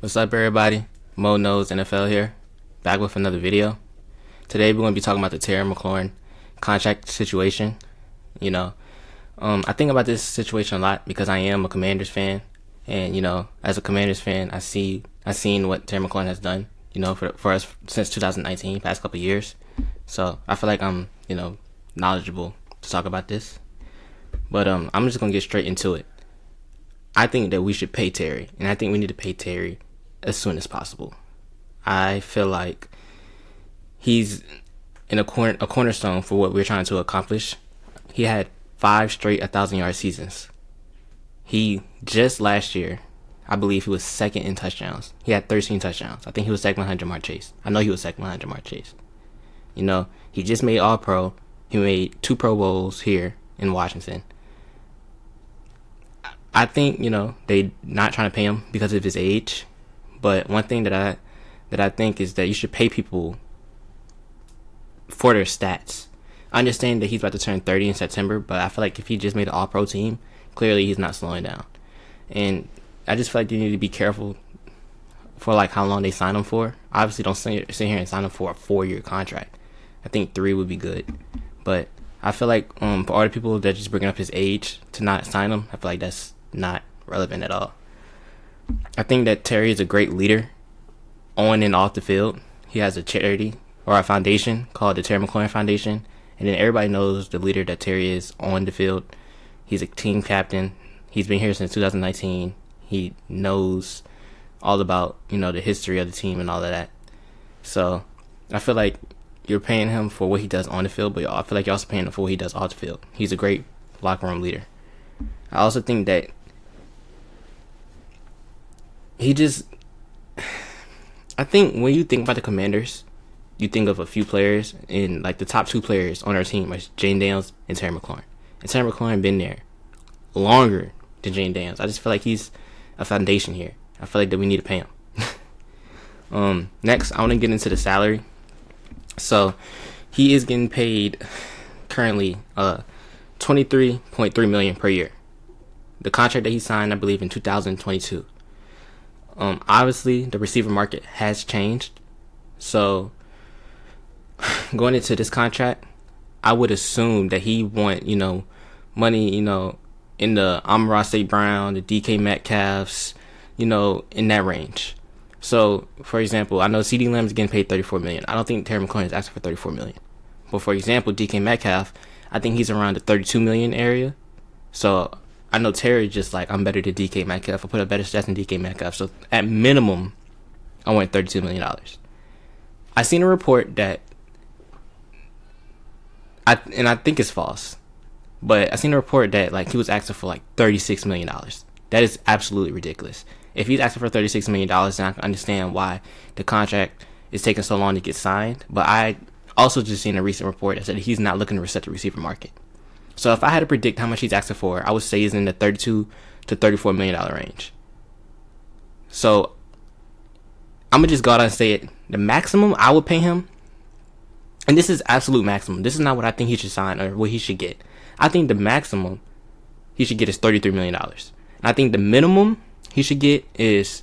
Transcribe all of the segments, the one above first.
What's up, everybody? Mo Knows NFL here, back with another video. Today, we're going to be talking about the Terry McLaurin contract situation. You know, I think about this situation a lot because I am a Commanders fan, and as a Commanders fan, I've seen what Terry McLaurin has done. For us since 2019, past couple of years. So I feel like I'm knowledgeable to talk about this. But I'm just gonna get straight into it. I think that we should pay Terry, and I think we need to pay Terry as soon as possible. I feel like he's in a cornerstone for what we're trying to accomplish. He had 5 straight 1,000-yard seasons. He just last year, I believe he was second in touchdowns. He had 13 touchdowns. I think he was second behind Ja'Marr Chase. I know he was second behind Ja'Marr Chase. He just made All-Pro. He made 2 Pro Bowls here in Washington. I think, they not trying to pay him because of his age. But one thing that I think is that you should pay people for their stats. I understand that he's about to turn 30 in September, but I feel like if he just made an All-Pro team, clearly he's not slowing down. And I just feel like they need to be careful for like how long they sign him for. Obviously, don't sit here and sign him for a 4-year contract. I think 3 would be good. But I feel like for all the people that just bringing up his age to not sign him, I feel like that's not relevant at all. I think that Terry is a great leader on and off the field. He has a charity or a foundation called the Terry McLaurin Foundation. And then everybody knows the leader that Terry is on the field. He's a team captain. He's been here since 2019. He knows all about, the history of the team and all of that. So I feel like you're paying him for what he does on the field, but I feel like you're also paying him for what he does off the field. He's a great locker room leader. I also think that I think when you think about the Commanders, you think of a few players, and like the top 2 players on our team are Jane Daniels and Terry McLaurin. And Terry McLaurin been there longer than Jane Daniels. I just feel like he's a foundation here. I feel like that we need to pay him. Next, I want to get into the salary. So he is getting paid currently $23.3 million per year. The contract that he signed, I believe, in 2022. Obviously, the receiver market has changed. So going into this contract, I would assume that he want money in the Amon-Ra St. Brown, the DK Metcalfs, in that range. So, for example, I know CeeDee Lamb is getting paid $34 million. I don't think Terry McLaurin is asking for $34 million. But for example, DK Metcalf, I think he's around the $32 million area. So I know Terry just like, I'm better than DK Metcalf. I put up better stats than DK Metcalf. So at minimum, I want $32 million. I seen a report that, I think it's false, but I seen a report that like he was asking for like $36 million. That is absolutely ridiculous. If he's asking for $36 million, then I can understand why the contract is taking so long to get signed. But I also just seen a recent report that said he's not looking to reset the receiver market. So if I had to predict how much he's asking for, I would say he's in the $32 to $34 million range. So I'm going to just go out and say it. The maximum I would pay him, and this is absolute maximum. This is not what I think he should sign or what he should get. I think the maximum he should get is $33 million. And I think the minimum he should get is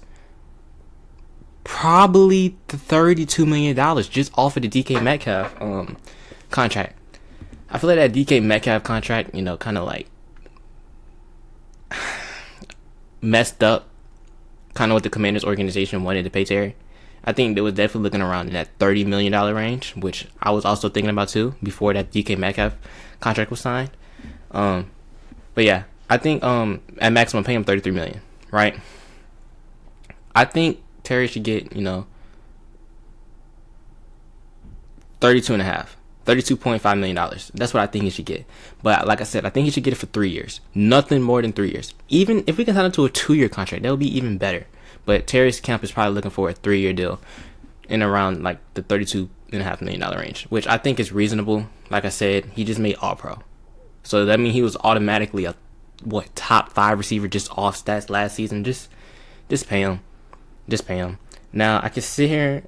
probably $32 million just off of the DK Metcalf contract. I feel like that DK Metcalf contract, kind of like messed up kind of what the Commanders organization wanted to pay Terry. I think they was definitely looking around in that $30 million range, which I was also thinking about too before that DK Metcalf contract was signed. But yeah, I think at maximum pay him $33 million, right? I think Terry should get, $32.5 million. That's what I think he should get. But like I said, I think he should get it for 3 years. Nothing more than 3 years. Even if we can sign him to a 2-year contract, that would be even better. But Terry's camp is probably looking for a 3-year deal in around like the $32.5 million range, which I think is reasonable. Like I said, he just made All-Pro. So that means he was automatically a top 5 receiver just off stats last season. Just pay him. Just pay him. Now I can sit here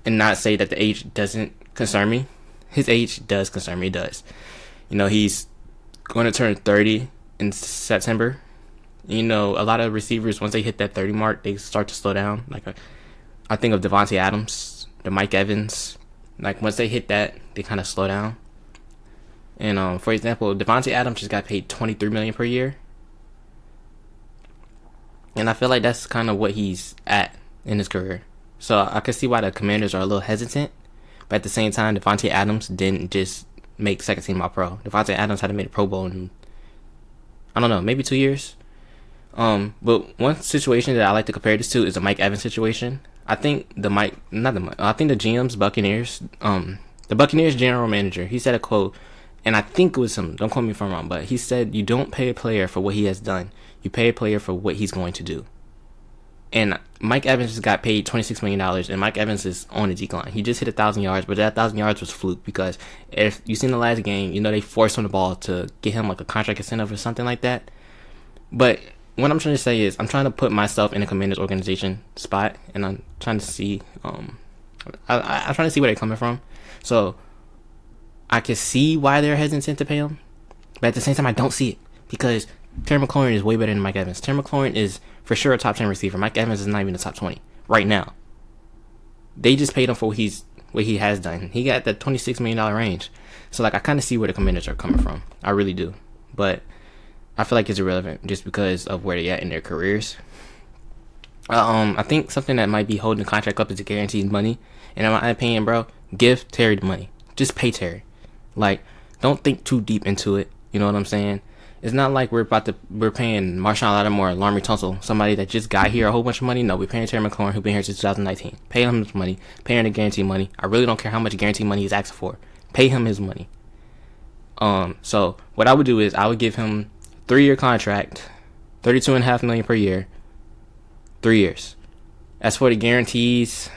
and not say that the age doesn't concern me. His age does concern me. It does. He's going to turn 30 in September. You know, a lot of receivers, once they hit that 30 mark, they start to slow down. Like, I think of Devontae Adams, the Mike Evans. Like, once they hit that, they kind of slow down. And for example, Devontae Adams just got paid $23 million per year, and I feel like that's kind of what he's at in his career. So I can see why the Commanders are a little hesitant, but at the same time, Devontae Adams didn't just make second team All Pro. Devontae Adams had made a Pro Bowl in, I don't know, maybe 2 years. But one situation that I like to compare this to is the Mike Evans situation. I think I think the GM's Buccaneers, the Buccaneers general manager, he said a quote, and I think it was him, don't quote me if I'm wrong, but he said, you don't pay a player for what he has done. You pay a player for what he's going to do. And Mike Evans just got paid $26 million, and Mike Evans is on a decline. He just hit 1,000 yards, but that 1,000 yards was fluke, because if you seen the last game, you know they forced him the ball to get him like a contract incentive or something like that. But what I'm trying to say is, I'm trying to put myself in a Commanders organization spot, and I'm trying to see, I'm trying to see where they're coming from. So I can see why they're hesitant to pay him, but at the same time, I don't see it, because Terry McLaurin is way better than Mike Evans. Terry McLaurin is for sure a top 10 receiver. Mike Evans is not even the top 20 right now. They just paid him for what he has done. He got that $26 million range. So like, I kind of see where the Commanders are coming from. I really do. But I feel like it's irrelevant just because of where they're at in their careers. I think something that might be holding the contract up is the guaranteed money. And in my opinion, bro, give Terry the money. Just pay Terry. Like, don't think too deep into it. You know what I'm saying? It's not like we're paying Marshawn Lattimore, Laremy Tunsil, somebody that just got here, a whole bunch of money. No, we're paying Terry McLaurin, who's been here since 2019. Pay him his money. Pay him the guaranteed money. I really don't care how much guaranteed money he's asking for. Pay him his money. So what I would do is I would give him 3-year contract, $32.5 million per year, 3 years. As for the guarantees,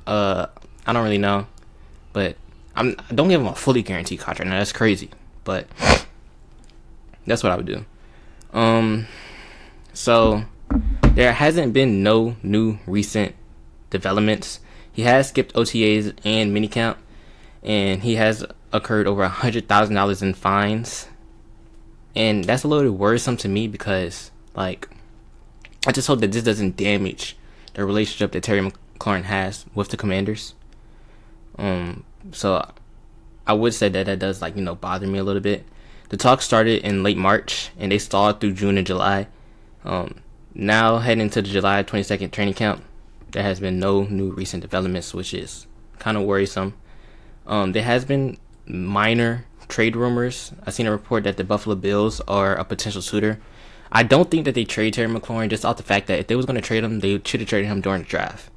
I don't really know, but don't give him a fully guaranteed contract. Now that's crazy, but that's what I would do. So there hasn't been no new recent developments. He has skipped OTAs and minicamp, and he has incurred over $100,000 in fines. And that's a little worrisome to me, because like, I just hope that this doesn't damage the relationship that Terry McLaurin has with the Commanders. So I would say that does, like, bother me a little bit. The talk started in late March, and they stalled through June and July. Now heading into the July 22nd training camp, there has been no new recent developments, which is kind of worrisome. There has been minor trade rumors. I've seen a report that the Buffalo Bills are a potential suitor. I don't think that they trade Terry McLaurin, just off the fact that if they was going to trade him, they should have traded him during the draft.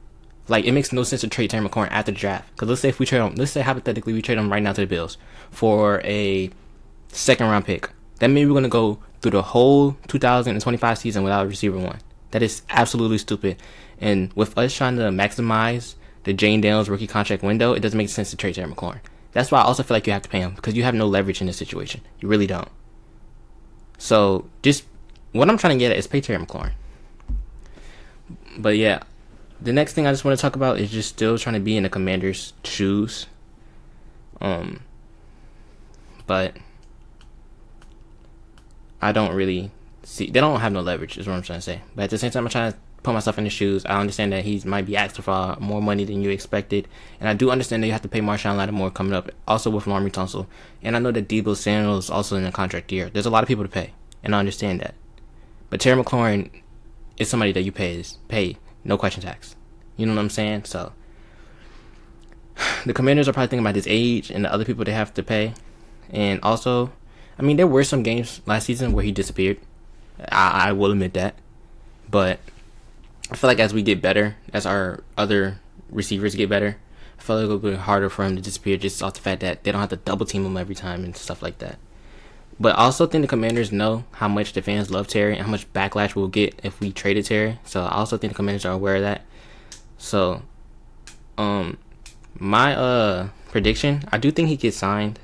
Like, it makes no sense to trade Terry McLaurin after the draft. Because let's say hypothetically we trade him right now to the Bills for a second round pick. That means we're going to go through the whole 2025 season without a receiver one. That is absolutely stupid. And with us trying to maximize the Jane Daniels rookie contract window, it doesn't make sense to trade Terry McLaurin. That's why I also feel like you have to pay him, because you have no leverage in this situation. You really don't. So just what I'm trying to get at is pay Terry McLaurin. But yeah, the next thing I just want to talk about is just still trying to be in the Commanders' shoes. But I don't really see, they don't have no leverage, is what I'm trying to say. But at the same time, I'm trying to put myself in his shoes. I understand that he might be asking for more money than you expected, and I do understand that you have to pay Marshawn Lattimore coming up, also with Laremy Tunsil, and I know that Deebo Samuel is also in a contract year. There's a lot of people to pay, and I understand that. But Terry McLaurin is somebody that you pay no question tax. You know what I'm saying? So the Commanders are probably thinking about his age and the other people they have to pay. And also, I mean, there were some games last season where he disappeared. I will admit that. But I feel like as we get better, as our other receivers get better, I feel like it'll be harder for him to disappear, just off the fact that they don't have to double team him every time and stuff like that. But I also think the Commanders know how much the fans love Terry and how much backlash we'll get if we traded Terry. So I also think the Commanders are aware of that. So, my prediction, I do think he gets signed.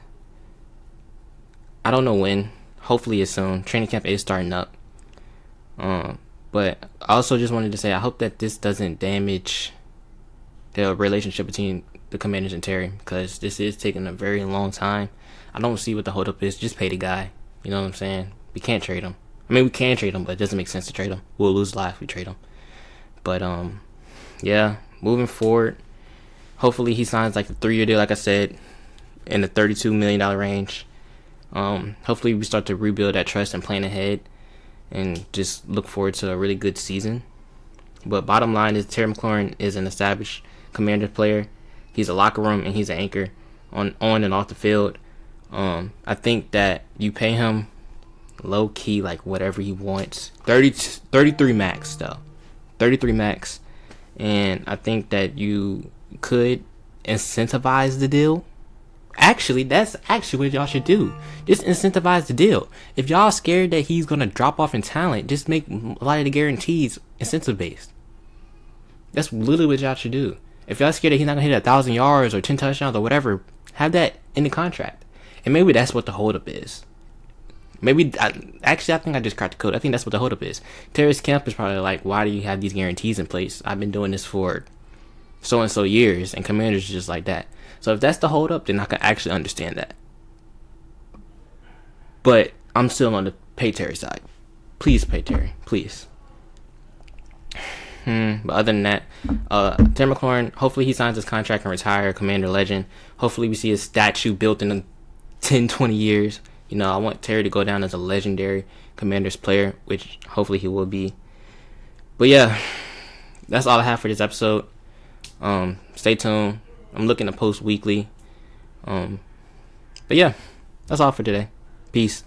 I don't know when. Hopefully it's soon. Training camp is starting up. But I also just wanted to say, I hope that this doesn't damage the relationship between the Commanders and Terry, because this is taking a very long time. I don't see what the holdup is. Just pay the guy. You know what I'm saying? We can't trade him. I mean, we can trade him, but it doesn't make sense to trade him. We'll lose life if we trade him. But yeah, moving forward, hopefully he signs like a 3-year deal, like I said, in the $32 million range. Hopefully we start to rebuild that trust and plan ahead, and just look forward to a really good season. But bottom line is, Terry McLaurin is an established Commander player. He's a locker room and he's an anchor on and off the field. I think that you pay him low key, like whatever he wants. 33 max though. 33 max. And I think that you could incentivize the deal. Actually, that's actually what y'all should do. Just incentivize the deal. If y'all scared that he's gonna drop off in talent, just make a lot of the guarantees incentive based. That's literally what y'all should do. If y'all scared that he's not gonna hit 1,000 yards or 10 touchdowns or whatever, have that in the contract. And maybe that's what the holdup is. I think I just cracked the code. I think that's what the holdup is. Terry's camp is probably like, why do you have these guarantees in place? I've been doing this for so and so years, and Commanders are just like that. So if that's the holdup, then I can actually understand that. But I'm still on the pay Terry side. Please pay Terry, please. But other than that, Terry McLaurin, hopefully he signs his contract and retire, Commander legend. Hopefully we see his statue built in 10, 20 years. You know, I want Terry to go down as a legendary Commanders player, which hopefully he will be. But yeah, that's all I have for this episode. Stay tuned. I'm looking to post weekly. But yeah, that's all for today. Peace.